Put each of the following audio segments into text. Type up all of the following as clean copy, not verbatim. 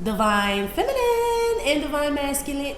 Divine Feminine and Divine Masculine.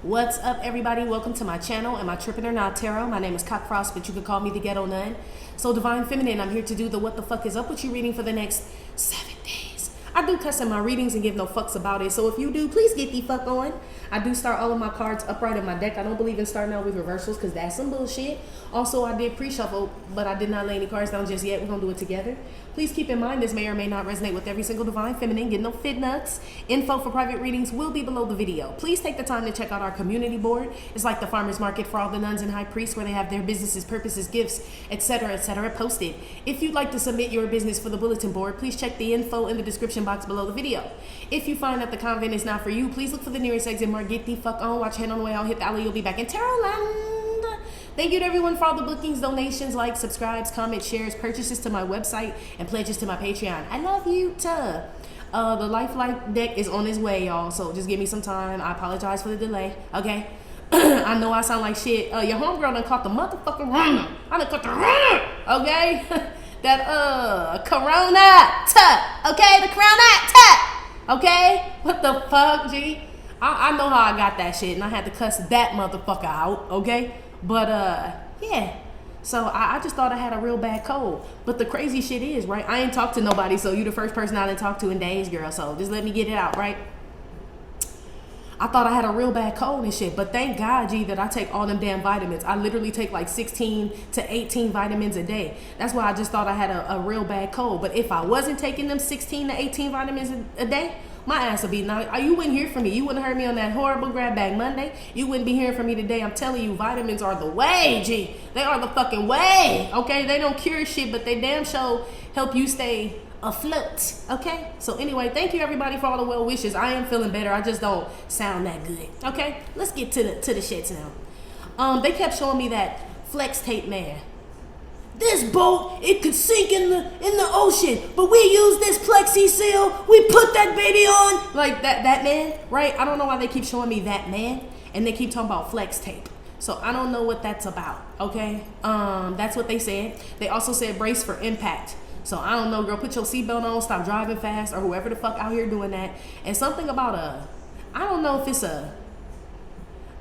What's up, everybody? Welcome to my channel. Am I tripping or not, Tarot? My name is Cockfrost, but you can call me the Ghetto Nun. So Divine Feminine, I'm here to do the what the fuck is up with you reading for the next 7 days. I do cuss in my readings and give no fucks about it. So if you do, please get the fuck on. I do start all of my cards upright in my deck. I don't believe in starting out with reversals because that's some bullshit. Also, I did pre-shuffle, but I did not lay any cards down just yet. We're going to do it together. Please keep in mind this may or may not resonate with every single Divine Feminine. Get no fit nuts. Info for private readings will be below the video. Please take the time to check out our community board. It's like the farmer's market for all the nuns and high priests where they have their businesses, purposes, gifts, etc., posted. If you'd like to submit your business for the bulletin board, please check the info in the description box below the video. If you find that the convent is not for you, please look for the nearest exit mark. Get the fuck on. Watch Head on the Way Out. Hit the alley. You'll be back in Tarot Land. Thank you to everyone for all the bookings, donations, likes, subscribes, comments, shares, purchases to my website, and pledges to my Patreon. I love you too. The Lifelike deck is on its way, y'all, so just give me some time. I apologize for the delay, okay? I know I sound like shit. Your homegirl done caught the motherfucking Rona. I done caught the Rona, okay? That, Corona, okay? The Corona, okay? What the fuck, G? I know how I got that shit, and I had to cuss that motherfucker out, okay? But, yeah. So, I just thought I had a real bad cold. But the crazy shit is, right? I ain't talked to nobody, so you the first person I didn't talk to in days, girl. So, just let me get it out, right? I thought I had a real bad cold and shit. But thank God, G, that I take all them damn vitamins. I literally take like 16 to 18 vitamins a day. That's why I just thought I had a real bad cold. But if I wasn't taking them 16 to 18 vitamins a day, my ass would be now. You wouldn't hear from me. You wouldn't heard me on that horrible grab bag Monday. You wouldn't be hearing from me today. I'm telling you, vitamins are the way, G. They are the fucking way. Okay, they don't cure shit, but they damn sure help you stay afloat. Okay. So anyway, thank you everybody for all the well wishes. I am feeling better. I just don't sound that good. Okay. Let's get to the shits now. They kept showing me that flex tape man. This boat, it could sink in the ocean, but we use this plexi seal. We put that baby on like that man, right? I don't know why they keep showing me that man, and they keep talking about flex tape. So I don't know what that's about. Okay, that's what they said. They also said brace for impact. So I don't know, girl. Put your seatbelt on. Stop driving fast, or whoever the fuck out here doing that. And something about I don't know if it's a.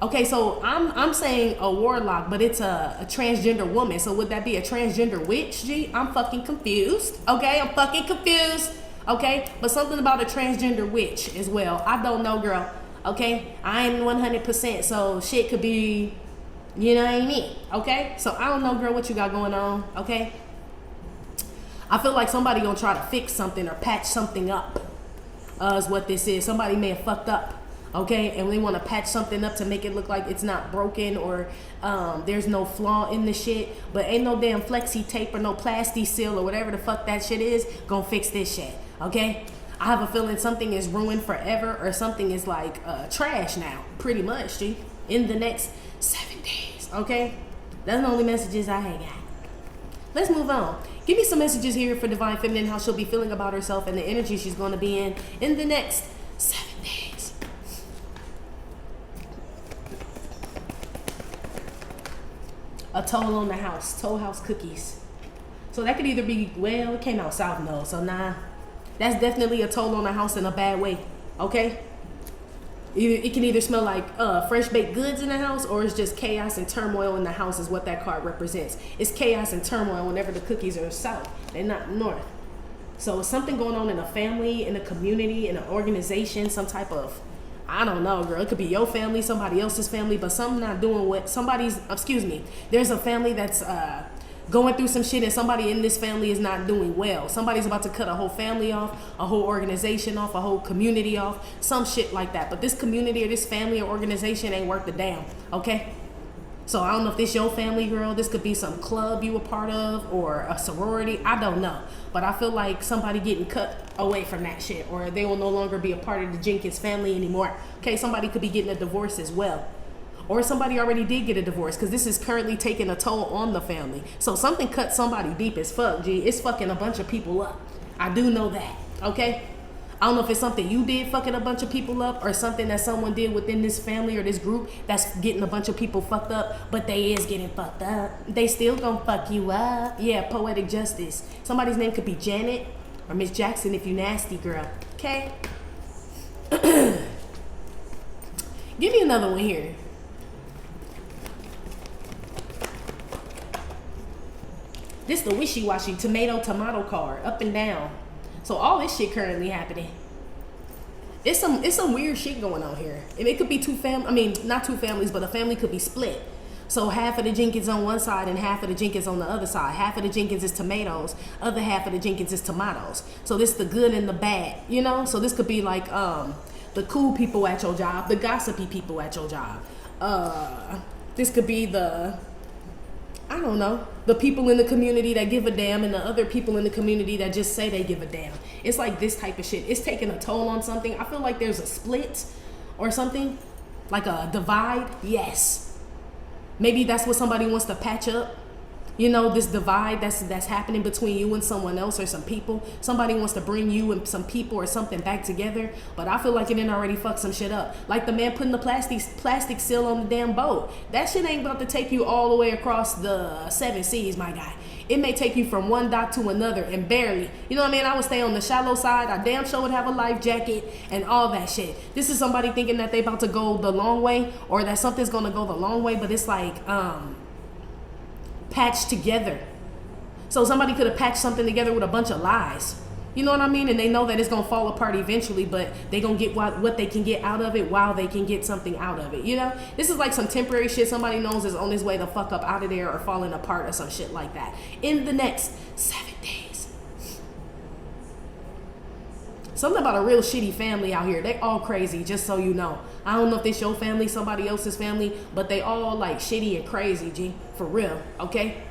Okay, so I'm saying a warlock, but it's a transgender woman. So would that be a transgender witch, G? I'm fucking confused. Okay, I'm fucking confused. Okay, but something about a transgender witch as well. I don't know, girl. Okay, I ain't 100%, so shit could be, you know what I mean? Okay, so I don't know, girl, what you got going on. Okay, I feel like somebody gonna try to fix something or patch something up. Is what this is. Somebody may have fucked up. Okay, and they want to patch something up to make it look like it's not broken or there's no flaw in the shit. But ain't no damn flexi tape or no plasti seal or whatever the fuck that shit is gonna fix this shit. Okay, I have a feeling something is ruined forever or something is like trash now, pretty much, G, in the next 7 days. Okay, that's the only messages I had got. Let's move on. Give me some messages here for Divine Feminine, how she'll be feeling about herself and the energy she's going to be in the next 7 days. A toll on the house, toll house cookies. So that could either be, well, it came out south, no, so nah. That's definitely a toll on the house in a bad way, okay? It can either smell like fresh baked goods in the house, or it's just chaos and turmoil in the house is what that card represents. It's chaos and turmoil whenever the cookies are south, they're not north. So it's something going on in a family, in a community, in an organization, some type of, I don't know, girl. It could be your family, somebody else's family, but something not doing what somebody's, there's a family that's going through some shit and somebody in this family is not doing well. Somebody's about to cut a whole family off, a whole organization off, a whole community off, some shit like that. But this community or this family or organization ain't worth a damn, okay? So I don't know if this your family, girl. This could be some club you a part of or a sorority. I don't know. But I feel like somebody getting cut away from that shit, or they will no longer be a part of the Jenkins family anymore. Okay, somebody could be getting a divorce as well. Or somebody already did get a divorce, because this is currently taking a toll on the family. So something cut somebody deep as fuck, G. It's fucking a bunch of people up. I do know that, okay? I don't know if it's something you did fucking a bunch of people up, or something that someone did within this family or this group that's getting a bunch of people fucked up, but they is getting fucked up. They still gonna fuck you up. Yeah, poetic justice. Somebody's name could be Janet or Miss Jackson if you nasty, girl. Okay? Give me another one here. This the wishy-washy tomato card, up and down. So all this shit currently happening. It's some weird shit going on here. And it could be not two families, but a family could be split. So half of the Jenkins on one side and half of the Jenkins on the other side. Half of the Jenkins is tomatoes, other half of the Jenkins is tomatoes. So this the good and the bad, you know? So this could be like the cool people at your job, the gossipy people at your job. This could be the, I don't know, the people in the community that give a damn and the other people in the community that just say they give a damn. It's like this type of shit. It's taking a toll on something. I feel like there's a split or something, like a divide. Yes. Maybe that's what somebody wants to patch up. You know, this divide that's happening between you and someone else or some people. Somebody wants to bring you and some people or something back together. But I feel like it didn't already fuck some shit up. Like the man putting the plastic seal on the damn boat. That shit ain't about to take you all the way across the 7 seas, my guy. It may take you from one dock to another and barely. You know what I mean? I would stay on the shallow side. I damn sure would have a life jacket and all that shit. This is somebody thinking that they about to go the long way or that something's going to go the long way. But it's like patched together. So somebody could have patched something together with a bunch of lies. You know what I mean? And they know that it's going to fall apart eventually, but they going to get what they can get out of it while they can get something out of it. You know? This is like some temporary shit somebody knows is on his way to fuck up out of there or falling apart or some shit like that. In the next 7 days. Something about a real shitty family out here. They all crazy, just so you know. I don't know if it's your family, somebody else's family, but they all like shitty and crazy, G. For real, okay?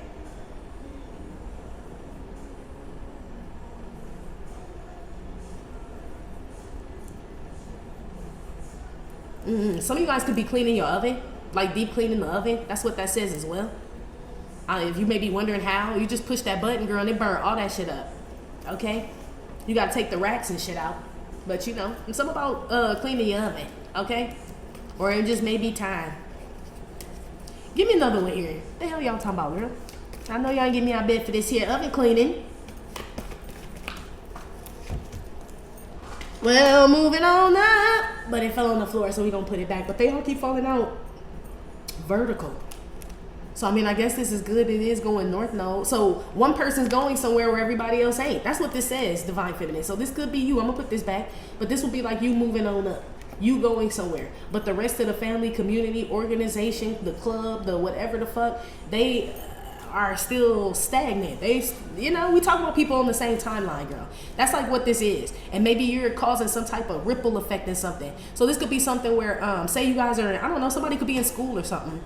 Some of you guys could be cleaning your oven, like deep cleaning the oven. That's what that says as well. If you may be wondering how, you just push that button, girl, and it burn all that shit up. Okay? You gotta take the racks and shit out. But you know, it's something about cleaning your oven, okay? Or it just may be time. Give me another one here. What the hell y'all talking about, girl? I know y'all ain't get me out of bed for this here oven cleaning. Well, moving on up. But it fell on the floor, so we gonna put it back. But they all keep falling out vertical. So, I mean, I guess this is good. It is going north node. So, one person's going somewhere where everybody else ain't. That's what this says, Divine Feminine. So, this could be you. I'm going to put this back. But this would be like you moving on up. You going somewhere. But the rest of the family, community, organization, the club, the whatever the fuck, they are still stagnant. They, you know, we talk about people on the same timeline, girl. That's like what this is. And maybe you're causing some type of ripple effect in something. So, this could be something where, say you guys are, I don't know, somebody could be in school or something.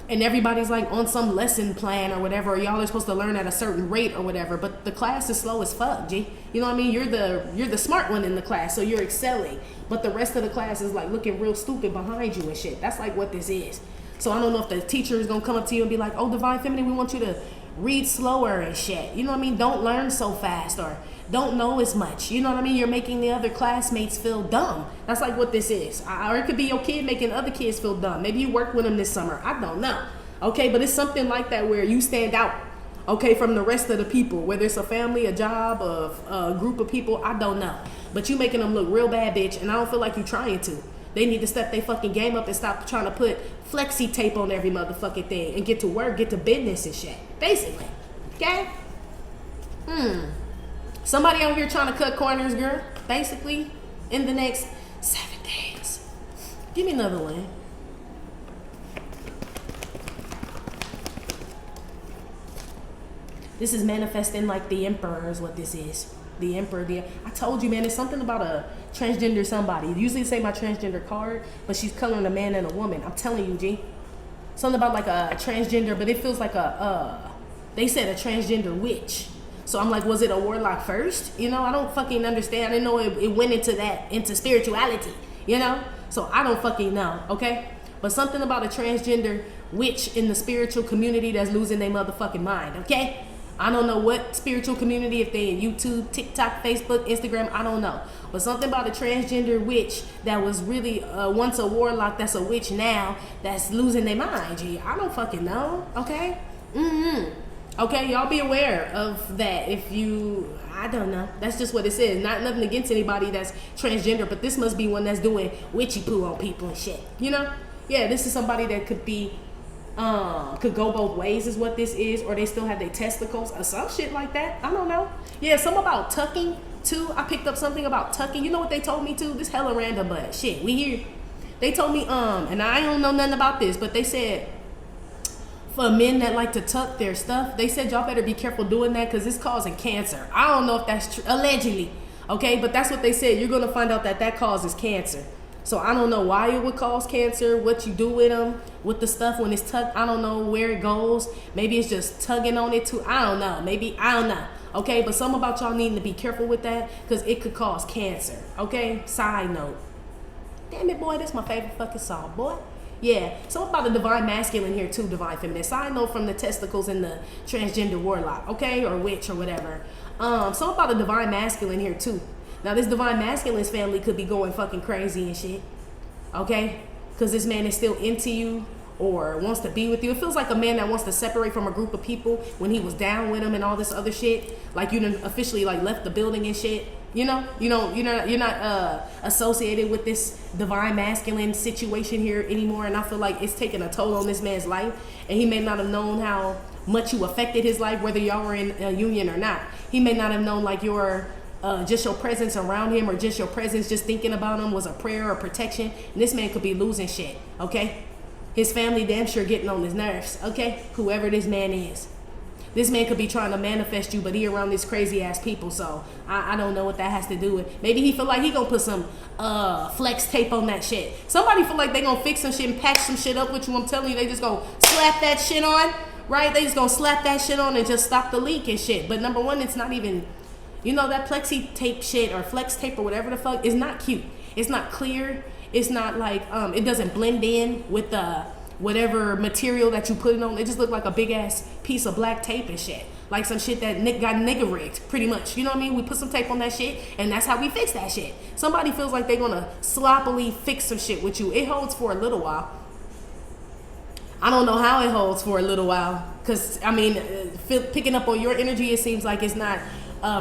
And everybody's like on some lesson plan or whatever, or y'all are supposed to learn at a certain rate or whatever, but the class is slow as fuck, G. You know what I mean? You're the smart one in the class, so you're excelling. But the rest of the class is like looking real stupid behind you and shit. That's like what this is. So I don't know if the teacher is gonna come up to you and be like, oh, Divine Feminine, we want you to read slower and shit. You know what I mean? Don't learn so fast or don't know as much. You know what I mean? You're making the other classmates feel dumb. That's like what this is. Or it could be your kid making other kids feel dumb. Maybe you work with them this summer. I don't know. Okay, but it's something like that where you stand out, okay, from the rest of the people. Whether it's a family, a job, a group of people, I don't know. But you making them look real bad, bitch, and I don't feel like you trying to. They need to step their fucking game up and stop trying to put flexi tape on every motherfucking thing and get to work, get to business and shit. Basically. Okay? Somebody out here trying to cut corners, girl. Basically, in the next 7 days. Give me another one. This is manifesting like the Emperor is what this is. The Emperor. I told you, man, it's something about a transgender somebody. Usually say my transgender card, but she's coloring a man and a woman. I'm telling you, G. Something about like a transgender, but it feels like they said a transgender witch. So I'm like, was it a warlock first? You know, I don't fucking understand. I didn't know it went into spirituality, you know? So I don't fucking know, okay? But something about a transgender witch in the spiritual community that's losing their motherfucking mind, okay? I don't know what spiritual community, if they in YouTube, TikTok, Facebook, Instagram, I don't know. But something about a transgender witch that was really once a warlock that's a witch now that's losing their mind, G. I don't fucking know, okay? Okay, y'all be aware of that. If you, I don't know, that's just what it says. Not nothing against anybody that's transgender, but this must be one that's doing witchy poo on people and shit. You know? Yeah, this is somebody that could be, could go both ways is what this is, or they still have their testicles or some shit like that. I don't know. Yeah, some about tucking too. I picked up something about tucking. You know what they told me too? This hella random, but shit, we here. They told me, and I don't know nothing about this, but they said, for men that like to tuck their stuff, they said y'all better be careful doing that because it's causing cancer. I don't know if that's true, allegedly, okay? But that's what they said. You're going to find out that that causes cancer. So I don't know why it would cause cancer, what you do with them, with the stuff when it's tucked. I don't know where it goes. Maybe it's just tugging on it too. I don't know. Maybe, I don't know. Okay, but something about y'all needing to be careful with that because it could cause cancer, okay? Side note. Damn it, boy, this my favorite fucking song, boy. Yeah, so about the divine masculine here too, divine feminine. Side note from the testicles and the transgender warlock, okay, or witch or whatever. So about the divine masculine here too. Now this divine masculine's family could be going fucking crazy and shit, okay? Because this man is still into you or wants to be with you. It feels like a man that wants to separate from a group of people when he was down with them and all this other shit. Like you done officially like left the building and shit. You know, you're not associated with this divine masculine situation here anymore, and I feel like it's taking a toll on this man's life, and he may not have known how much you affected his life, whether y'all were in a union or not. He may not have known like your just your presence around him or just your presence, just thinking about him was a prayer or protection. And this man could be losing shit. Okay, his family damn sure getting on his nerves. Okay, whoever this man is. This man could be trying to manifest you, but he around these crazy ass people, so I don't know what that has to do with. Maybe he feel like he gonna put some flex tape on that shit. Somebody feel like they gonna fix some shit and patch some shit up with you. I'm telling you, they just gonna slap that shit on, right? They just gonna slap that shit on and just stop the leak and shit. But number one, it's not even, you know, that plexi tape shit or flex tape or whatever the fuck is not cute. It's not clear. It's not like, it doesn't blend in with the whatever material that you put it on. It just looked like a big ass piece of black tape and shit, like some shit that Nick got nigga rigged, pretty much. You know what I mean? We put some tape on that shit and that's how we fix that shit. Somebody feels like they're gonna sloppily fix some shit with you. It holds for a little while. I don't know how it holds for a little while, because I mean, picking up on your energy, it seems like it's not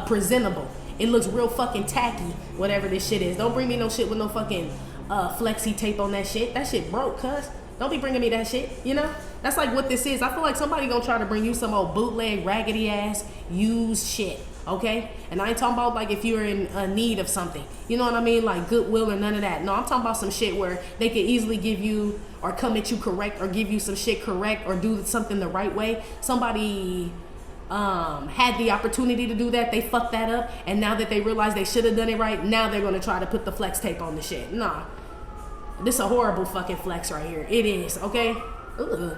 presentable. It looks real fucking tacky, whatever this shit is. Don't bring me no shit with no fucking flexi tape on that shit. That shit broke, cuz. Don't be bringing me that shit, you know? That's like what this is. I feel like somebody gonna try to bring you some old bootleg, raggedy ass, used shit, okay? And I ain't talking about like if you're in need of something. You know what I mean? Like Goodwill or none of that. No, I'm talking about some shit where they could easily give you or come at you correct or give you some shit correct or do something the right way. Somebody had the opportunity to do that. They fucked that up. And now that they realize they should have done it right, now they're gonna try to put the flex tape on the shit. Nah. This a horrible fucking flex right here. It is, okay? Ugh.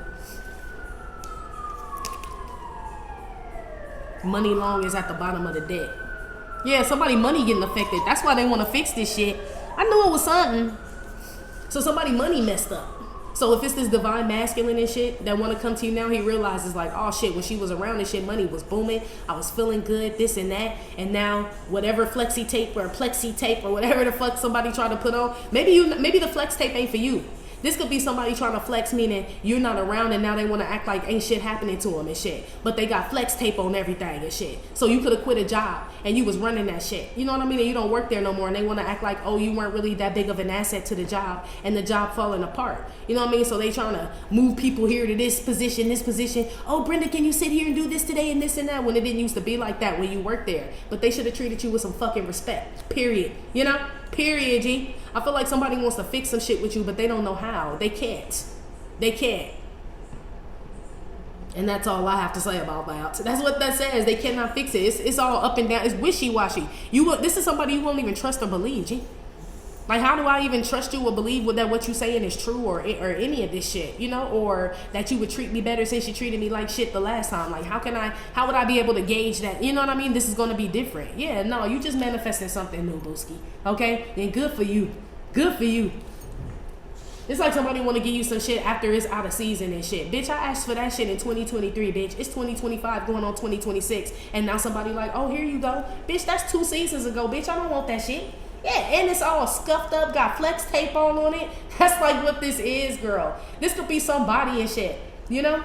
Money long is at the bottom of the deck. Yeah, somebody money getting affected. That's why they want to fix this shit. I knew it was something. So somebody money messed up. So if it's this divine masculine and shit that want to come to you now, he realizes like, oh shit, when she was around and shit, money was booming. I was feeling good, this and that. And now whatever flexi tape or plexi tape or whatever the fuck somebody tried to put on, maybe the flex tape ain't for you. This could be somebody trying to flex, meaning you're not around and now they want to act like ain't shit happening to them and shit. But they got flex tape on everything and shit. So you could have quit a job and you was running that shit. You know what I mean? And you don't work there no more and they want to act like, oh, you weren't really that big of an asset to the job and the job falling apart. You know what I mean? So they trying to move people here to this position, this position. Oh, Brenda, can you sit here and do this today and this and that, when it didn't used to be like that when you worked there. But they should have treated you with some fucking respect. Period. You know? Period, G. I feel like somebody wants to fix some shit with you, but they don't know how. They can't. They can't. And that's all I have to say about that. That's what that says. They cannot fix it. It's all up and down. It's wishy-washy. This is somebody you won't even trust or believe, G. Like, how do I even trust you or believe that what you saying is true or any of this shit, you know? Or that you would treat me better since you treated me like shit the last time. Like, how would I be able to gauge that? You know what I mean? This is going to be different. Yeah, no, you just manifesting something new, Booski. Okay? And good for you. Good for you. It's like somebody want to give you some shit after it's out of season and shit. Bitch, I asked for that shit in 2023, bitch. It's 2025 going on 2026. And now somebody like, oh, here you go. Bitch, that's 2 seasons ago, bitch. I don't want that shit. Yeah, and it's all scuffed up, got flex tape on it. That's like what this is, girl. This could be somebody and shit, you know?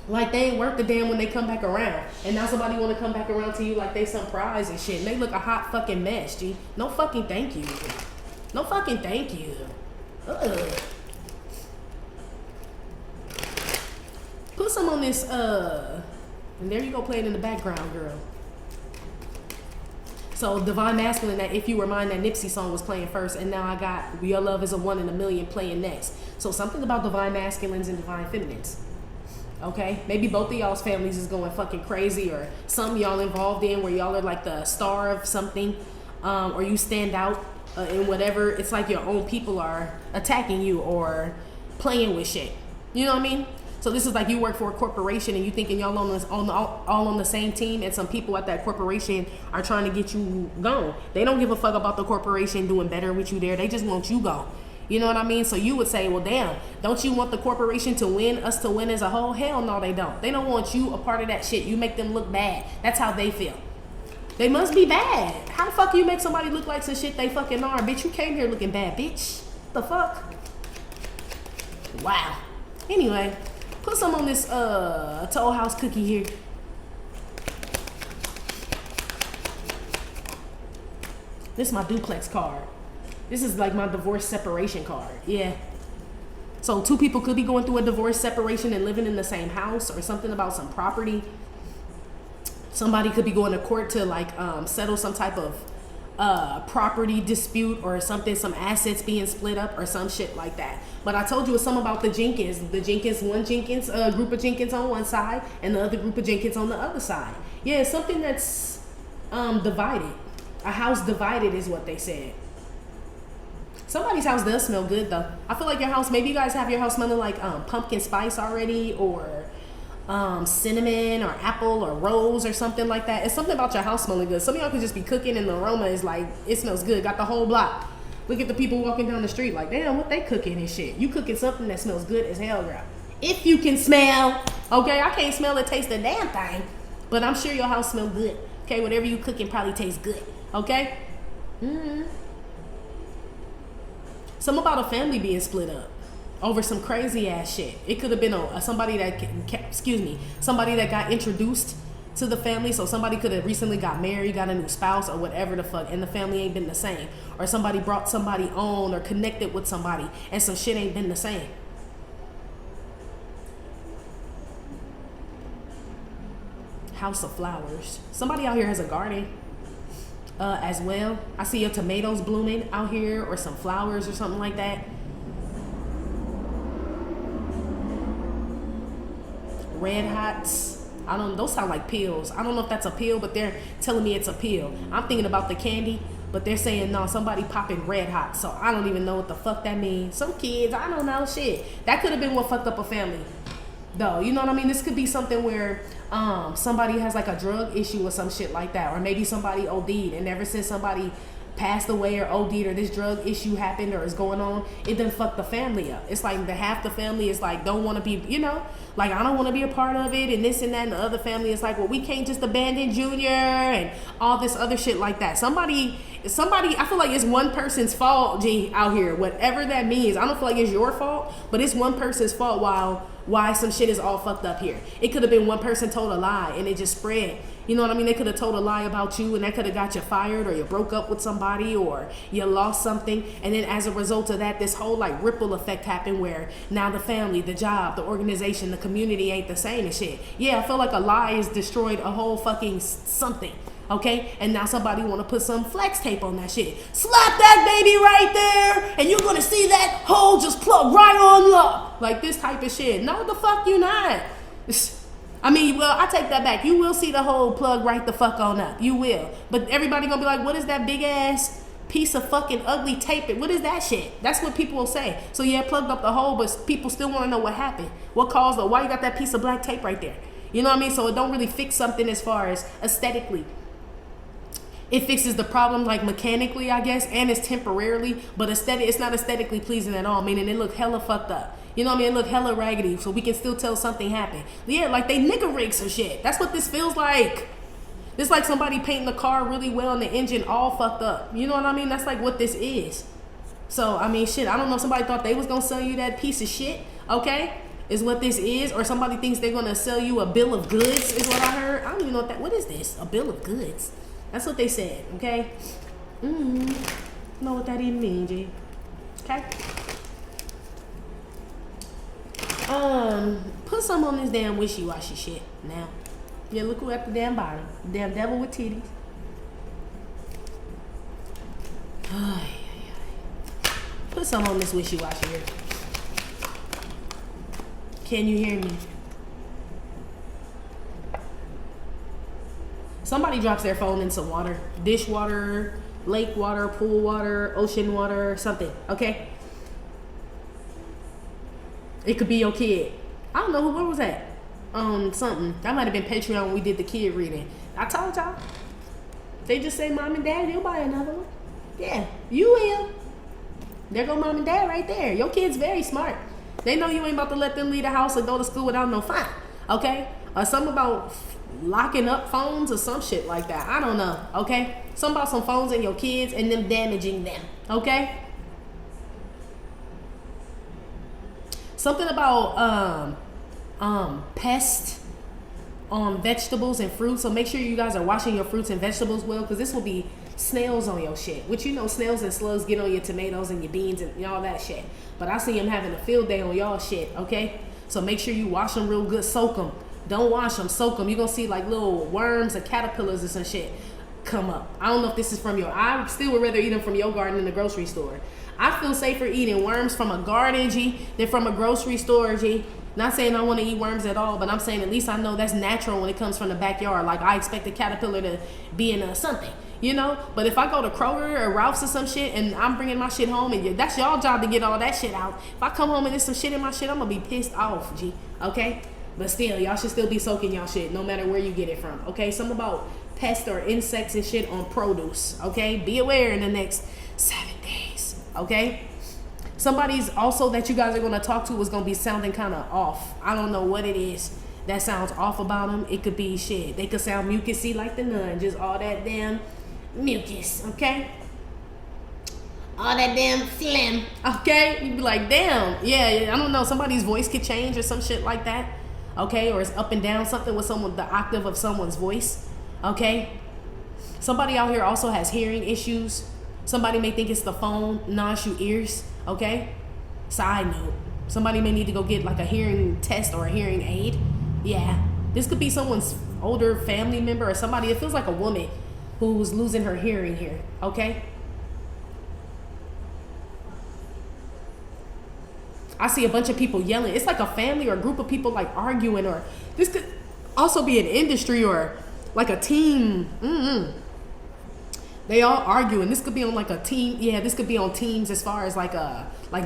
Like they ain't worth the damn when they come back around. And now somebody want to come back around to you like they some prize and shit. And they look a hot fucking mess, G. No fucking thank you. No fucking thank you. Ugh. Put some on this, and there you go playing in the background, girl. So Divine Masculine, that If You Were Mine, that Nipsey song was playing first, and now I got Your Love Is a 1 in a Million playing next. So something about Divine Masculines and Divine Feminines. Okay, maybe both of y'all's families is going fucking crazy, or some y'all involved in where y'all are like the star of something, or you stand out in whatever. It's like your own people are attacking you or playing with shit. You know what I mean? So this is like you work for a corporation and you thinking y'all all on the same team, and some people at that corporation are trying to get you gone. They don't give a fuck about the corporation doing better with you there. They just want you gone. You know what I mean? So you would say, well, damn, don't you want the corporation to win, us to win as a whole? Hell no, they don't. They don't want you a part of that shit. You make them look bad. That's how they feel. They must be bad. How the fuck you make somebody look like some shit they fucking are? Bitch, you came here looking bad, bitch. What the fuck? Wow. Anyway, put some on this Toll House cookie here. This is my duplex card. This is like my divorce separation card. Yeah. So two people could be going through a divorce separation and living in the same house, or something about some property. Somebody could be going to court to like settle some type of property dispute or something, some assets being split up or some shit like that. But I told you it's something about the Jenkins. The Jenkins, group of Jenkins on one side and the other group of Jenkins on the other side. Yeah, it's something that's divided. A house divided is what they said. Somebody's house does smell good though. I feel like your house, maybe you guys have your house smelling like pumpkin spice already, or cinnamon or apple or rose or something like that. It's something about your house smelling good. Some of y'all could just be cooking and the aroma is like, it smells good. Got the whole block. Look at the people walking down the street like, damn, what they cooking and shit. You cooking something that smells good as hell, girl. If you can smell. Okay, I can't smell or taste a damn thing, but I'm sure your house smells good. Okay, whatever you cooking probably tastes good. Okay? Something about a family being split up over some crazy ass shit. It could have been somebody that got introduced to the family. So somebody could have recently got married, got a new spouse or whatever the fuck, and the family ain't been the same. Or somebody brought somebody on or connected with somebody and some shit ain't been the same. House of flowers. Somebody out here has a garden as well. I see your tomatoes blooming out here, or some flowers or something like that. Red Hots. I don't know, those sound like pills. I don't know if that's a pill, but they're telling me it's a pill. I'm thinking about the candy, but they're saying no, somebody popping Red Hot. So I don't even know what the fuck that means. Some kids, I don't know, shit. That could have been what fucked up a family though. You know what I mean? This could be something where somebody has like a drug issue or some shit like that, or maybe somebody OD'd, and ever since somebody passed away or OD'd or this drug issue happened or is going on, it done fucked the family up. It's like half the family is like don't want to be, you know, like I don't want to be a part of it and this and that, and the other family is like, well, we can't just abandon Junior and all this other shit like that. Somebody, I feel like it's one person's fault, G, out here, whatever that means. I don't feel like it's your fault, but it's one person's fault why some shit is all fucked up here. It could have been one person told a lie and it just spread. You know what I mean? They could have told a lie about you and that could have got you fired, or you broke up with somebody, or you lost something. And then as a result of that, this whole like ripple effect happened where now the family, the job, the organization, the community ain't the same and shit. Yeah, I feel like a lie has destroyed a whole fucking something. Okay, and now somebody want to put some flex tape on that shit. Slap that baby right there, and you're gonna see that hole just plug right on up, like this type of shit. No, the fuck you not. I mean, well, I take that back. You will see the hole plug right the fuck on up. You will, but everybody gonna be like, what is that big ass piece of fucking ugly tape? What is that shit? That's what people will say. So yeah, plugged up the hole, but people still want to know what happened. What caused it? Why you got that piece of black tape right there? You know what I mean? So it don't really fix something as far as aesthetically. It fixes the problem like mechanically, I guess, and it's temporarily, but it's not aesthetically pleasing at all, meaning it look hella fucked up. You know what I mean? It look hella raggedy, so we can still tell something happened. Yeah, like they nigga rigged some shit. That's what this feels like. It's like somebody painting the car really well and the engine all fucked up. You know what I mean? That's like what this is. So, I mean, shit, I don't know if somebody thought they was gonna sell you that piece of shit, okay? is what this is, or somebody thinks they're gonna sell you a bill of goods is what I heard. I don't even know what is this? A bill of goods. That's what they said, okay? Know what that even means, G. Okay? Put some on this damn wishy-washy shit now. Yeah, look who at the damn bottom. Damn devil with titties. Put some on this wishy-washy here. Can you hear me? Somebody drops their phone in some water. Dishwater, lake water, pool water, ocean water, something, okay? It could be your kid. I don't know, what was that? Something. That might have been Patreon when we did the kid reading. I told y'all. They just say mom and dad, you'll buy another one. Yeah, you will. There go mom and dad right there. Your kid's very smart. They know you ain't about to let them leave the house or go to school without no fine, okay? Or something about locking up phones or some shit like that. I don't know, okay? Something about some phones and your kids and them damaging them, okay? Something about pest on vegetables and fruits. So make sure you guys are washing your fruits and vegetables well, because this will be snails on your shit. Which, you know, snails and slugs get on your tomatoes and your beans and all that shit. But I see them having a field day on y'all shit, okay? So make sure you wash them real good. Soak them. Don't wash them. Soak them. You're going to see like little worms or caterpillars or some shit come up. I don't know if this is from your... I still would rather eat them from your garden than the grocery store. I feel safer eating worms from a garden, G, than from a grocery store, G. Not saying I want to eat worms at all, but I'm saying at least I know that's natural when it comes from the backyard. Like, I expect a caterpillar to be in something, you know? But if I go to Kroger or Ralph's or some shit and I'm bringing my shit home and that's y'all job to get all that shit out. If I come home and there's some shit in my shit, I'm going to be pissed off, G, okay? But still, y'all should still be soaking y'all shit no matter where you get it from, okay? Something about pests or insects and shit on produce, okay? Be aware in the next 7 days, okay? Somebody's also that you guys are going to talk to is going to be sounding kind of off. I don't know what it is that sounds off about them. It could be shit. They could sound mucusy like the nun. Just all that damn mucus, okay? All that damn phlegm, okay? You'd be like, damn. Yeah, I don't know. Somebody's voice could change or some shit like that, okay? Or it's up and down, something with the octave of someone's voice, okay? Somebody out here also has hearing issues. Somebody may think it's the phone. Nah, it's your ears. Okay? Side note. Somebody may need to go get like a hearing test or a hearing aid. Yeah. This could be someone's older family member or somebody. It feels like a woman who's losing her hearing here. Okay? I see a bunch of people yelling. It's like a family or a group of people like arguing, or this could also be an industry or like a team. They all arguing. This could be on like a team. Yeah, this could be on Teams as far as like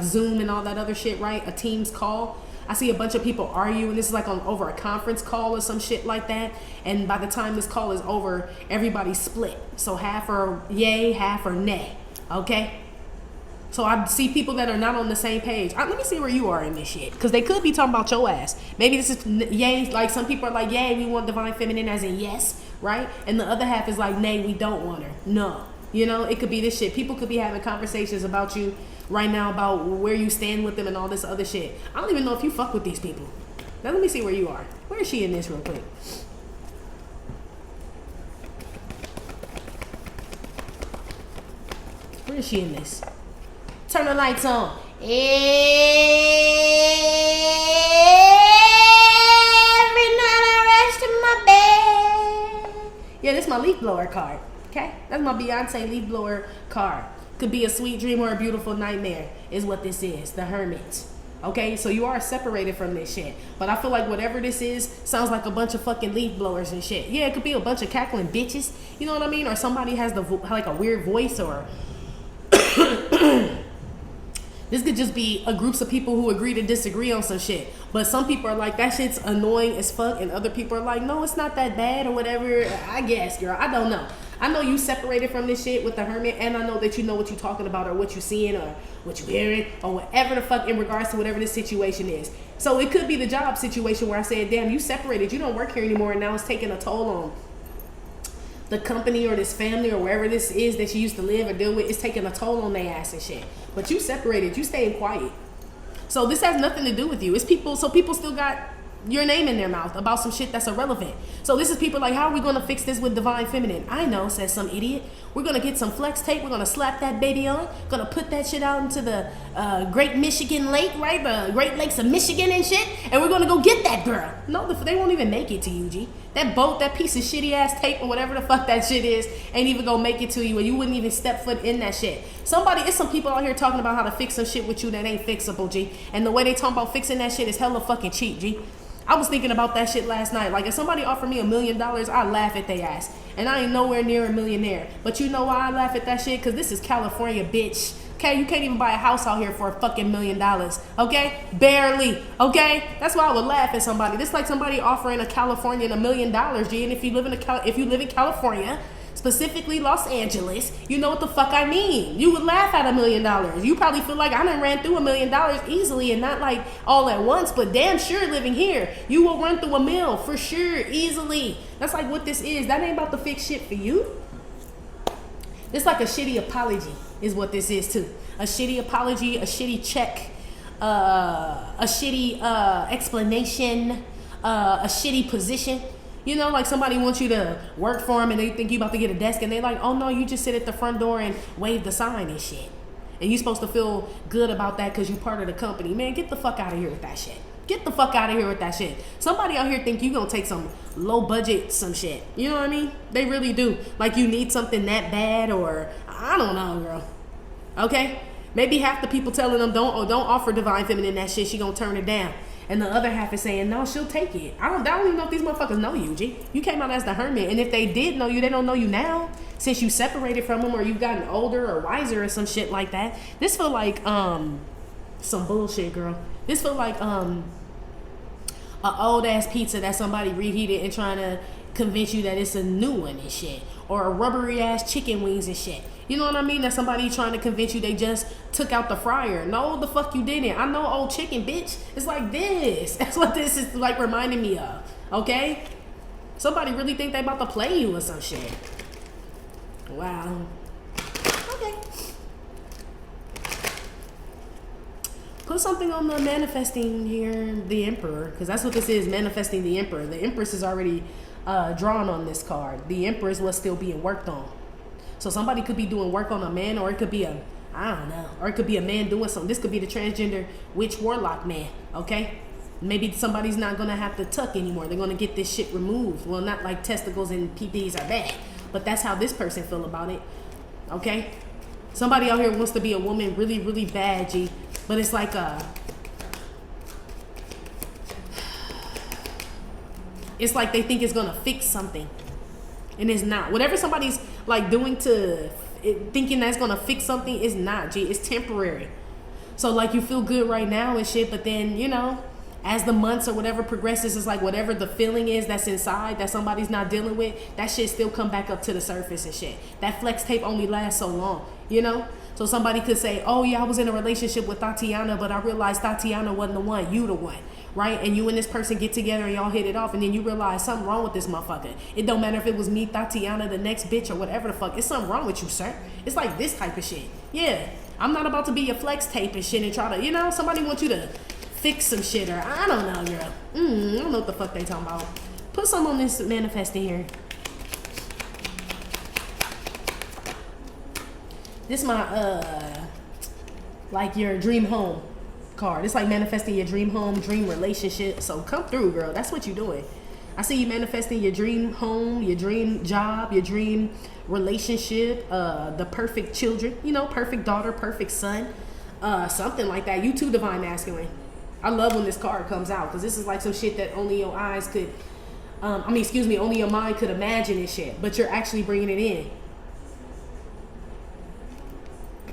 Zoom and all that other shit, right? A Teams call. I see a bunch of people arguing. This is like over a conference call or some shit like that. And by the time this call is over, everybody's split. So half are yay, half are nay. Okay? So I see people that are not on the same page. Let me see where you are in this shit. Because they could be talking about your ass. Maybe this is yay. Like some people are like, yay, we want divine feminine as in yes. Right? And the other half is like, nay, we don't want her. No. You know, it could be this shit. People could be having conversations about you right now about where you stand with them and all this other shit. I don't even know if you fuck with these people. Now let me see where you are. Where is she in this real quick? Where is she in this? Turn the lights on. Every night I rush to my bed. Yeah, this is my leaf blower card. Okay? That's my Beyonce leaf blower card. Could be a sweet dream or a beautiful nightmare is what this is. The Hermit. Okay? So you are separated from this shit. But I feel like whatever this is sounds like a bunch of fucking leaf blowers and shit. Yeah, it could be a bunch of cackling bitches. You know what I mean? Or somebody has like a weird voice, or... This could just be a groups of people who agree to disagree on some shit. But some people are like, that shit's annoying as fuck. And other people are like, no, it's not that bad or whatever. I guess, girl. I don't know. I know you separated from this shit with the Hermit. And I know that you know what you're talking about or what you're seeing or what you're hearing or whatever the fuck in regards to whatever this situation is. So it could be the job situation where I said, damn, you separated. You don't work here anymore. And now it's taking a toll on the company or this family or wherever this is that you used to live or deal with. It's taking a toll on their ass and shit. But you separated. You staying quiet. So this has nothing to do with you. It's people, so people still got your name in their mouth about some shit that's irrelevant. So this is people like, how are we going to fix this with Divine Feminine? I know, says some idiot. We're going to get some flex tape. We're going to slap that baby on. Going to put that shit out into the Great Michigan Lake, right? The Great Lakes of Michigan and shit. And we're going to go get that girl. No, they won't even make it to you, G. That boat, that piece of shitty ass tape or whatever the fuck that shit is, ain't even gonna make it to you, and you wouldn't even step foot in that shit. It's some people out here talking about how to fix some shit with you that ain't fixable, G. And the way they talking about fixing that shit is hella fucking cheap, G. I was thinking about that shit last night. Like, if somebody offered me $1 million, I'd laugh at their ass. And I ain't nowhere near a millionaire. But you know why I laugh at that shit? Because this is California, bitch. Okay, you can't even buy a house out here for a fucking $1 million. Okay, barely. Okay, that's why I would laugh at somebody. This like somebody offering a Californian $1 million, G. And if you live in California, specifically Los Angeles, you know what the fuck I mean. You would laugh at $1 million. You probably feel like I done ran through $1 million easily, and not like all at once, but damn sure living here, you will run through $1 million for sure, easily. That's like what this is. That ain't about to fix shit for you. It's like a shitty apology is what this is too. A shitty apology, a shitty check, a shitty explanation, a shitty position. You know, like somebody wants you to work for them and they think you about to get a desk and they like, oh no, you just sit at the front door and wave the sign and shit. And you supposed to feel good about that because you part of the company. Man, get the fuck out of here with that shit. Get the fuck out of here with that shit. Somebody out here think you gonna take some low budget some shit. You know what I mean? They really do. Like you need something that bad, or I don't know, girl. Okay? Maybe half the people telling them don't offer Divine Feminine that shit, she gonna turn it down. And the other half is saying, no, she'll take it. I don't even know if these motherfuckers know you, G. You came out as the hermit. And if they did know you, they don't know you now. Since you separated from them or you've gotten older or wiser or some shit like that. This feel like some bullshit, girl. This feel like a old ass pizza that somebody reheated and trying to convince you that it's a new one and shit. Or a rubbery ass chicken wings and shit. You know what I mean? That somebody trying to convince you they just took out the fryer. No, the fuck you didn't. I know old chicken, bitch. It's like this. That's what this is like reminding me of. Okay? Somebody really think they about to play you or some shit. Wow. Okay. Put something on the manifesting here, the Emperor, because that's what this is, manifesting the Emperor. The Empress is already drawn on this card. The Emperor is what's still being worked on. So somebody could be doing work on a man, or it could be I don't know, or it could be a man doing something. This could be the transgender witch warlock man, okay? Maybe somebody's not gonna have to tuck anymore. They're gonna get this shit removed. Well, not like testicles and PPs are bad, but that's how this person feel about it, okay? Somebody out here wants to be a woman really, really bad, G, but it's like it's like they think it's gonna fix something, and it's not. Whatever somebody's like doing to it, thinking that's gonna fix something, is not, G. It's temporary. So like you feel good right now and shit, but then, you know, as the months or whatever progresses, it's like whatever the feeling is that's inside that somebody's not dealing with, that shit still come back up to the surface and shit. That flex tape only lasts so long, you know? So somebody could say, oh yeah, I was in a relationship with Tatiana, but I realized Tatiana wasn't the one, you the one, right? And you and this person get together and y'all hit it off, and then you realize something wrong with this motherfucker. It don't matter if it was me, Tatiana, the next bitch, or whatever the fuck. It's something wrong with you, sir. It's like this type of shit. Yeah, I'm not about to be your flex tape and shit and try to, you know, somebody wants you to fix some shit, or I don't know, girl. I don't know what the fuck they talking about. Put some on this manifesting here. This my like your dream home card. It's like manifesting your dream home, dream relationship. So come through, girl. That's what you're doing. I see you manifesting your dream home, your dream job, your dream relationship, the perfect children, you know, perfect daughter, perfect son, something like that. You too, Divine Masculine. I love when this card comes out, because this is like some shit that only your eyes could, only your mind could imagine and shit, but you're actually bringing it in.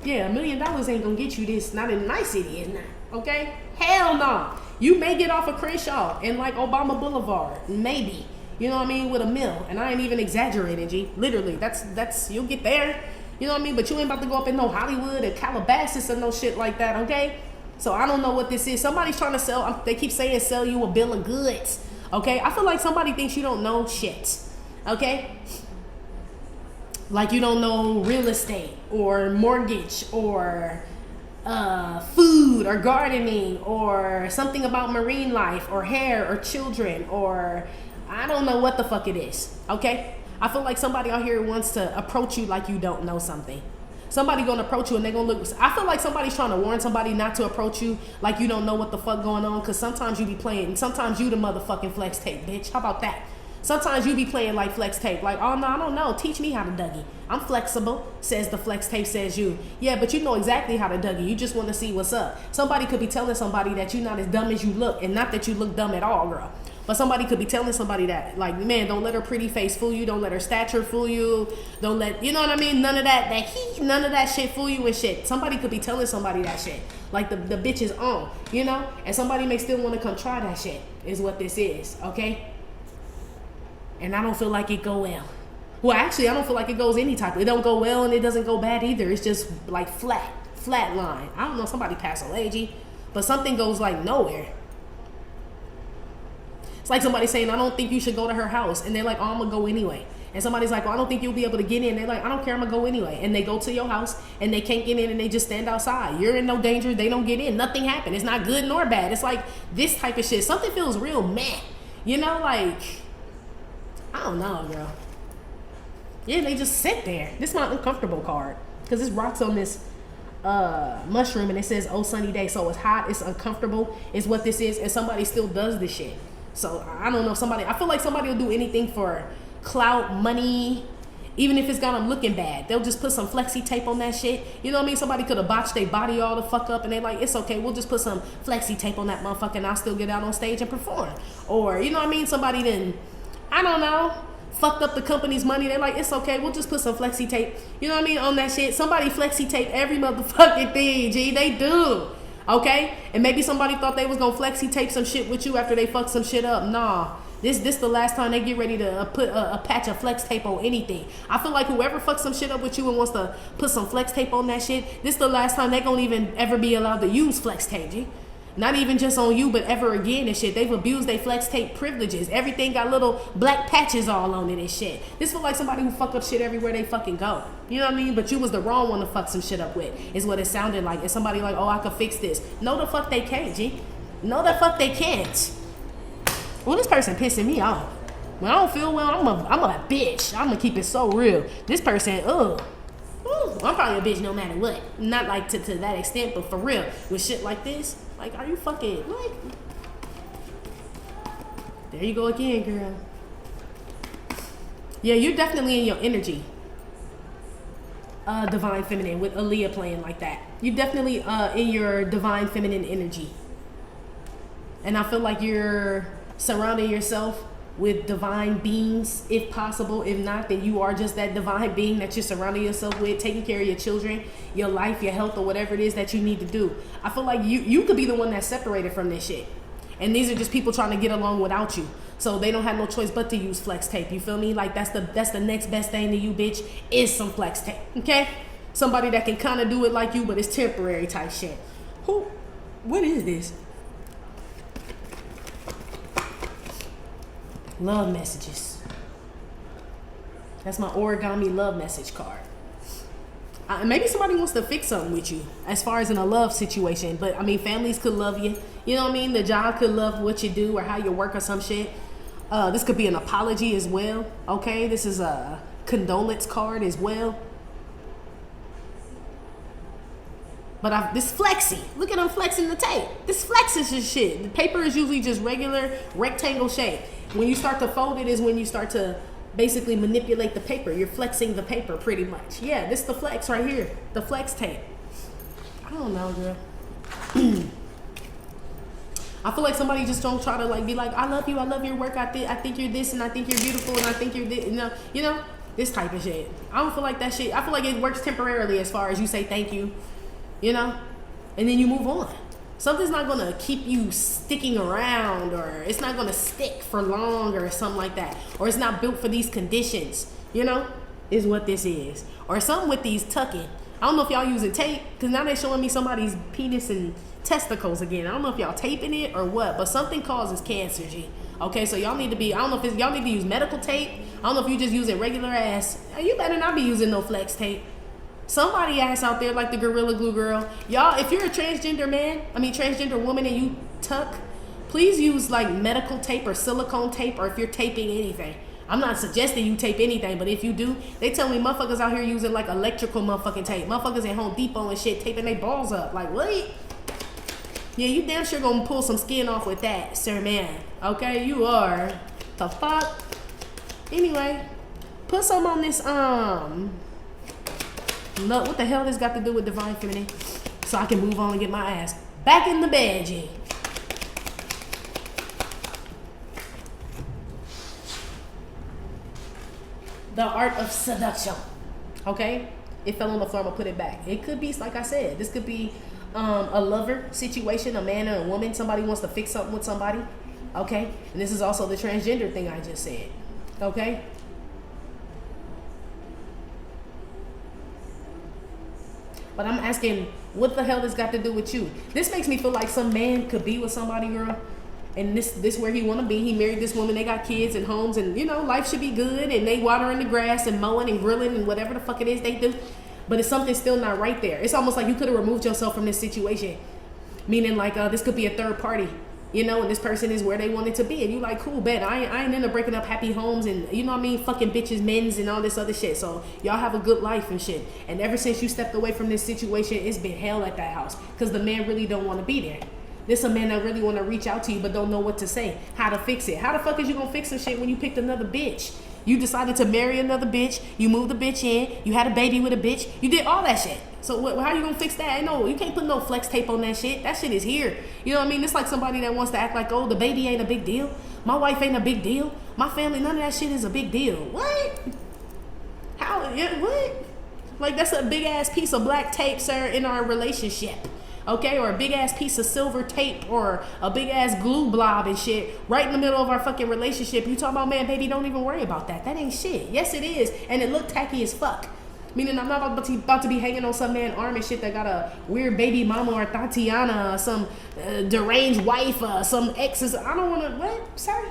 Yeah, $1 million ain't gonna get you this, not in my city, is not, okay? Hell no. You may get off of Crenshaw and like Obama Boulevard, maybe, you know what I mean, with $1 million, and I ain't even exaggerating, G. Literally, that's you'll get there, you know what I mean, but you ain't about to go up in no Hollywood or Calabasas or no shit like that, okay? So I don't know what this is. Somebody's trying to sell, they keep saying sell you a bill of goods, okay? I feel like somebody thinks you don't know shit, okay? Like you don't know real estate or mortgage or food or gardening or something about marine life or hair or children or I don't know what the fuck it is, okay? I feel like somebody out here wants to approach you like you don't know something. Somebody gonna approach you and they gonna look. I feel like somebody's trying to warn somebody not to approach you like you don't know what the fuck going on, because sometimes you be playing, sometimes you the motherfucking flex tape, bitch. How about that? Sometimes you be playing like flex tape, like, oh no, I don't know, teach me how to Dougie. I'm flexible, says the flex tape, says you. Yeah, but you know exactly how to Dougie. You just want to see what's up. Somebody could be telling somebody that you're not as dumb as you look, and not that you look dumb at all, girl. But somebody could be telling somebody that, like, man, don't let her pretty face fool you. Don't let her stature fool you. Don't let, you know what I mean? None of none of that shit fool you and shit. Somebody could be telling somebody that shit. Like the bitch is on, you know? And somebody may still want to come try that shit, is what this is, okay? And I don't feel like it go well. Well, actually, I don't feel like it goes any type. It don't go well and it doesn't go bad either. It's just like flat line. I don't know, somebody passed away, G. But something goes like nowhere. It's like somebody saying, I don't think you should go to her house. And they're like, oh, I'm going to go anyway. And somebody's like, well, I don't think you'll be able to get in. They're like, I don't care, I'm going to go anyway. And they go to your house and they can't get in and they just stand outside. You're in no danger. They don't get in. Nothing happened. It's not good nor bad. It's like this type of shit. Something feels real meh. You know, like, I don't know, girl. Yeah, they just sit there. This is my uncomfortable card. Because this rocks on this mushroom and it says, oh, sunny day. So it's hot. It's uncomfortable is what this is. And somebody still does this shit. So I don't know if somebody, I feel like somebody will do anything for clout, money, even if it's got them looking bad. They'll just put some flexi tape on that shit. You know what I mean? Somebody could have botched their body all the fuck up and they like, it's okay, we'll just put some flexi tape on that motherfucker and I'll still get out on stage and perform. Or, you know what I mean? Somebody then, I don't know, fucked up the company's money. They're like, it's okay, we'll just put some flexi tape, you know what I mean, on that shit. Somebody flexi tape every motherfucking thing, G. They do. Okay? And maybe somebody thought they was gonna flexi tape some shit with you after they fucked some shit up. Nah. This the last time they get ready to put a patch of flex tape on anything. I feel like whoever fucks some shit up with you and wants to put some flex tape on that shit, this the last time they gonna even ever be allowed to use flex tape, G. Not even just on you, but ever again and shit. They've abused their flex tape privileges. Everything got little black patches all on it and shit. This feel like somebody who fuck up shit everywhere they fucking go. You know what I mean? But you was the wrong one to fuck some shit up with, is what it sounded like. And somebody like, oh, I could fix this. No, the fuck they can't, G. No, the fuck they can't. Well, this person pissing me off. When I don't feel well, I'm a bitch. I'm gonna keep it so real. This person, ugh. I'm probably a bitch no matter what. Not like to that extent, but for real. With shit like this, like, are you fucking, like, there you go again, girl. Yeah, you're definitely in your energy. Divine feminine, with Aaliyah playing like that. You're definitely in your divine feminine energy. And I feel like you're surrounding yourself with divine beings, if possible. If not, then you are just that divine being that you're surrounding yourself with, taking care of your children, your life, your health, or whatever it is that you need to do. I feel like you could be the one that's separated from this shit. And these are just people trying to get along without you. So they don't have no choice but to use flex tape. You feel me? Like that's the next best thing to you, bitch, is some flex tape. Okay? Somebody that can kind of do it like you, but it's temporary type shit. What is this? Love messages. That's my origami love message card. Maybe somebody wants to fix something with you as far as in a love situation. But I mean, families could love you. You know what I mean? The job could love what you do or how you work or some shit. This could be an apology as well. Okay, this is a condolence card as well. But this flexy. Look at them flexing the tape. This flexes this shit. The paper is usually just regular rectangle shape. When you start to fold it is when you start to basically manipulate the paper. You're flexing the paper pretty much. Yeah, this is the flex right here. The flex tape. I don't know, girl. I feel like somebody just don't try to like be like, I love you, I love your work, I think you're this and I think you're beautiful and I think you're this, you know, this type of shit. I don't feel like that shit. I feel like it works temporarily as far as you say thank you, you know, and then you move on. Something's not gonna keep you sticking around, or it's not gonna stick for long or something like that, or it's not built for these conditions, you know, is what this is. Or something with these tucking. I don't know if y'all using tape, because now they're showing me somebody's penis and testicles again. I don't know if y'all taping it or what, but something causes cancer, G. Okay, so y'all need to be, I don't know if y'all need to use medical tape. I don't know if you just using regular ass. You better not be using no flex tape. Somebody ass out there like the Gorilla Glue girl. Y'all, if you're a transgender man, transgender woman and you tuck, please use like medical tape or silicone tape, or if you're taping anything. I'm not suggesting you tape anything, but if you do, they tell me motherfuckers out here using like electrical motherfucking tape. Motherfuckers at Home Depot and shit taping their balls up. Like, what? Yeah, you damn sure gonna pull some skin off with that, sir man. Okay, you are. The fuck? Anyway, put some on this, look, what the hell this got to do with Divine Feminine? So I can move on and get my ass back in the bed, G. The art of seduction. Okay? It fell on the floor, I'm gonna put it back. It could be, like I said, this could be a lover situation, a man and a woman. Somebody wants to fix something with somebody. Okay? And this is also the transgender thing I just said. Okay? But I'm asking, what the hell this got to do with you? This makes me feel like some man could be with somebody, girl, and this where he want to be. He married this woman, they got kids and homes, and you know, life should be good, and they watering the grass and mowing and grilling and whatever the fuck it is they do. But it's something still not right there. It's almost like you could have removed yourself from this situation. Meaning like this could be a third party, you know, and this person is where they wanted to be. And you like, cool, bet. I ain't into breaking up happy homes and, you know what I mean, fucking bitches, men's and all this other shit. So y'all have a good life and shit. And ever since you stepped away from this situation, it's been hell at that house. Because the man really don't want to be there. This a man that really want to reach out to you but don't know what to say. How to fix it. How the fuck is you going to fix some shit when you picked another bitch? You decided to marry another bitch. You moved the bitch in. You had a baby with a bitch. You did all that shit. So how you gonna fix that? No, you can't put no flex tape on that shit. That shit is here. You know what I mean? It's like somebody that wants to act like, oh, the baby ain't a big deal. My wife ain't a big deal. My family, none of that shit is a big deal. What? How? Yeah, what? Like, that's a big ass piece of black tape, sir, in our relationship. Okay, or a big ass piece of silver tape, or a big ass glue blob and shit right in the middle of our fucking relationship. You talking about, man, baby, don't even worry about that. That ain't shit. Yes, it is, and it looked tacky as fuck. Meaning I'm not about to be hanging on some man's arm and shit that got a weird baby mama or Tatiana, or some deranged wife, some exes. I don't want to. What? Sorry.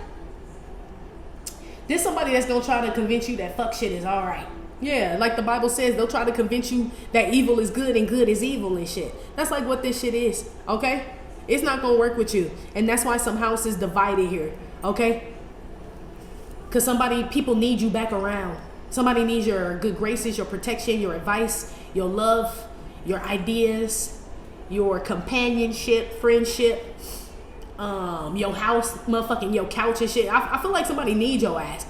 There's somebody that's gonna try to convince you that fuck shit is all right. Yeah, like the Bible says, they'll try to convince you that evil is good and good is evil and shit. That's like what this shit is, okay? It's not gonna work with you. And that's why some houses divided here, okay? Because people need you back around. Somebody needs your good graces, your protection, your advice, your love, your ideas, your companionship, friendship, your house, motherfucking your couch and shit. I feel like somebody needs your ass.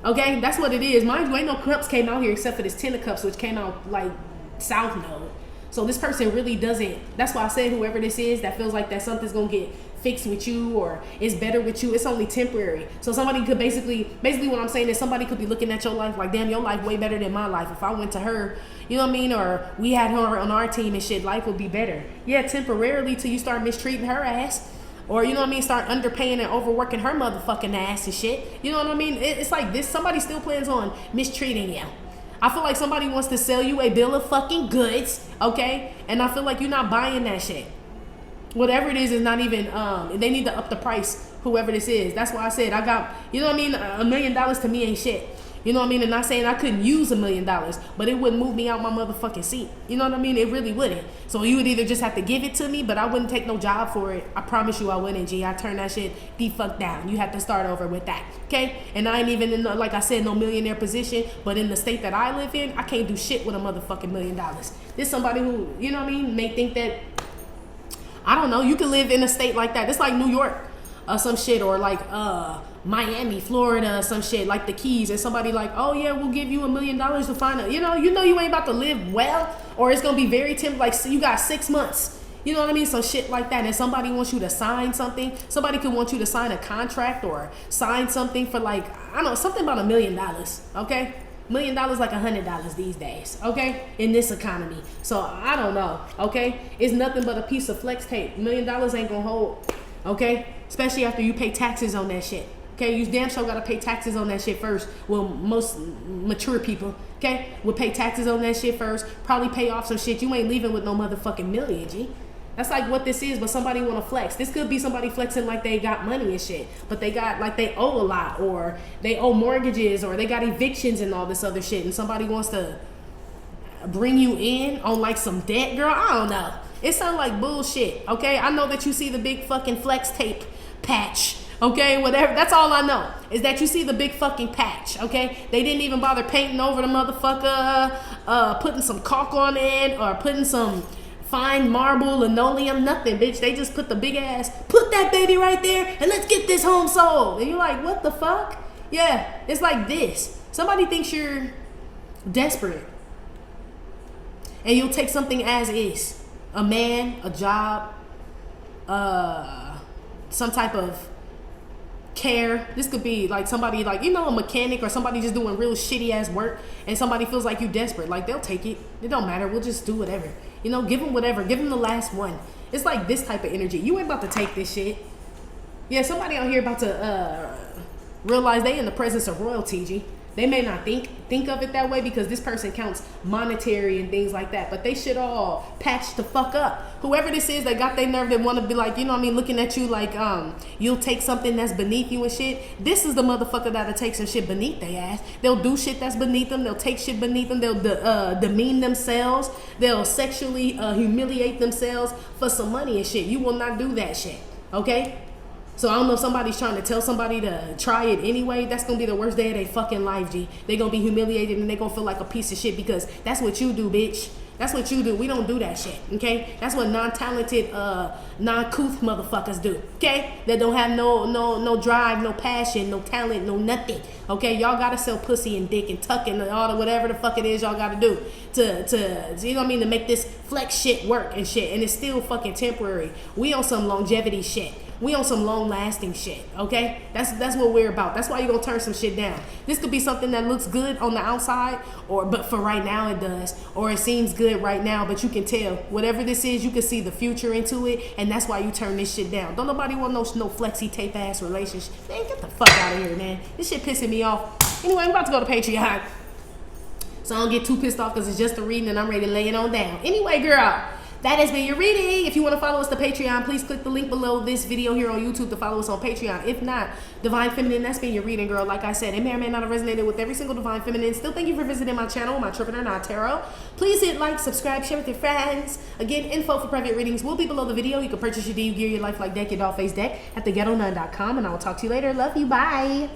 Okay, that's what it is. Mind you, ain't no cups came out here except for this 10 of cups, which came out like south node. So this person really doesn't. That's why I said whoever this is that feels like that something's gonna get fixed with you or is better with you, it's only temporary. So somebody could basically what I'm saying is somebody could be looking at your life like, damn, your life way better than my life. If I went to her, you know what I mean, or we had her on our team and shit, life would be better. Yeah, temporarily till you start mistreating her ass. Or, you know what I mean, start underpaying and overworking her motherfucking ass and shit. You know what I mean? It's like this. Somebody still plans on mistreating you. I feel like somebody wants to sell you a bill of fucking goods, okay? And I feel like you're not buying that shit. Whatever it is not even, they need to up the price, whoever this is. That's why I said I got, you know what I mean? $1 million to me ain't shit. You know what I mean? And not saying I couldn't use $1 million, but it wouldn't move me out my motherfucking seat. You know what I mean? It really wouldn't. So you would either just have to give it to me, but I wouldn't take no job for it. I promise you I wouldn't, G. I turn that shit the fuck down. You have to start over with that, okay? And I ain't even in, like I said, no millionaire position, but in the state that I live in, I can't do shit with a motherfucking $1 million. There's somebody who, you know what I mean, may think that, I don't know, you can live in a state like that. It's like New York or some shit, or like, Miami, Florida, some shit like the Keys, and somebody like, oh yeah, we'll give you $1 million to find a, you know you ain't about to live well, or it's gonna be very tempting. Like, so you got 6 months, you know what I mean, some shit like that, and somebody wants you to sign something. Somebody could want you to sign a contract or sign something for like, I don't know, something about $1 million. Okay, $1 million like $100 these days. Okay, in this economy. So I don't know. Okay, it's nothing but a piece of flex tape. $1 million ain't gonna hold. Okay, especially after you pay taxes on that shit. Okay, you damn sure gotta pay taxes on that shit first. Well, most mature people, okay, will pay taxes on that shit first. Probably pay off some shit. You ain't leaving with no motherfucking million, G. That's like what this is, but somebody wanna flex. This could be somebody flexing like they got money and shit, but they got, like, they owe a lot, or they owe mortgages, or they got evictions and all this other shit, and somebody wants to bring you in on like some debt, girl. I don't know. It sounds like bullshit, okay? I know that you see the big fucking flex tape patch, okay? Whatever. That's all I know is that you see the big fucking patch, okay? They didn't even bother painting over the motherfucker, putting some caulk on it or putting some fine marble, linoleum, nothing, bitch. They just put the big ass, put that baby right there and let's get this home sold. And you're like, what the fuck? Yeah, it's like this. Somebody thinks you're desperate and you'll take something as is. A man, a job, some type of care. This could be like somebody like, you know, a mechanic or somebody just doing real shitty ass work and somebody feels like you desperate. Like they'll take it. It don't matter. We'll just do whatever. You know, give them whatever. Give them the last one. It's like this type of energy. You ain't about to take this shit. Yeah, somebody out here about to realize they in the presence of royalty, G. They may not think of it that way because this person counts monetary and things like that, but they should all patch the fuck up. Whoever this is that got their nerve that want to be like, you know what I mean, looking at you like you'll take something that's beneath you and shit. This is the motherfucker that'll take some shit beneath their ass. They'll do shit that's beneath them. They'll take shit beneath them. They'll demean themselves. They'll sexually humiliate themselves for some money and shit. You will not do that shit, okay? So I don't know if somebody's trying to tell somebody to try it anyway. That's going to be the worst day of their fucking life, G. They're going to be humiliated and they're going to feel like a piece of shit because that's what you do, bitch. That's what you do. We don't do that shit, okay? That's what non-talented, non-couth motherfuckers do, okay? That don't have no drive, no passion, no talent, no nothing, okay? Y'all got to sell pussy and dick and tuck and all the whatever the fuck it is y'all got to do to, you know what I mean, to make this flex shit work and shit. And it's still fucking temporary. We on some longevity shit. We on some long-lasting shit, okay? That's what we're about. That's why you're gonna turn some shit down. This could be something that looks good on the outside, but for right now it does, or it seems good right now, but you can tell whatever this is, you can see the future into it, and that's why you turn this shit down. Don't nobody want no flexi tape ass relationship. Man, get the fuck out of here, man. This shit pissing me off. Anyway, I'm about to go to Patreon, so I don't get too pissed off because it's just a reading and I'm ready to lay it on down. Anyway, girl. That has been your reading. If you want to follow us to Patreon, please click the link below this video here on YouTube to follow us on Patreon. If not, Divine Feminine, that's been your reading, girl. Like I said, it may or may not have resonated with every single Divine Feminine. Still, thank you for visiting my channel, My Trippin' or Not Tarot. Please hit like, subscribe, share with your friends. Again, info for private readings will be below the video. You can purchase your Do You Gear Your Life Like deck, your doll face deck at theghettonun.com. And I will talk to you later. Love you. Bye.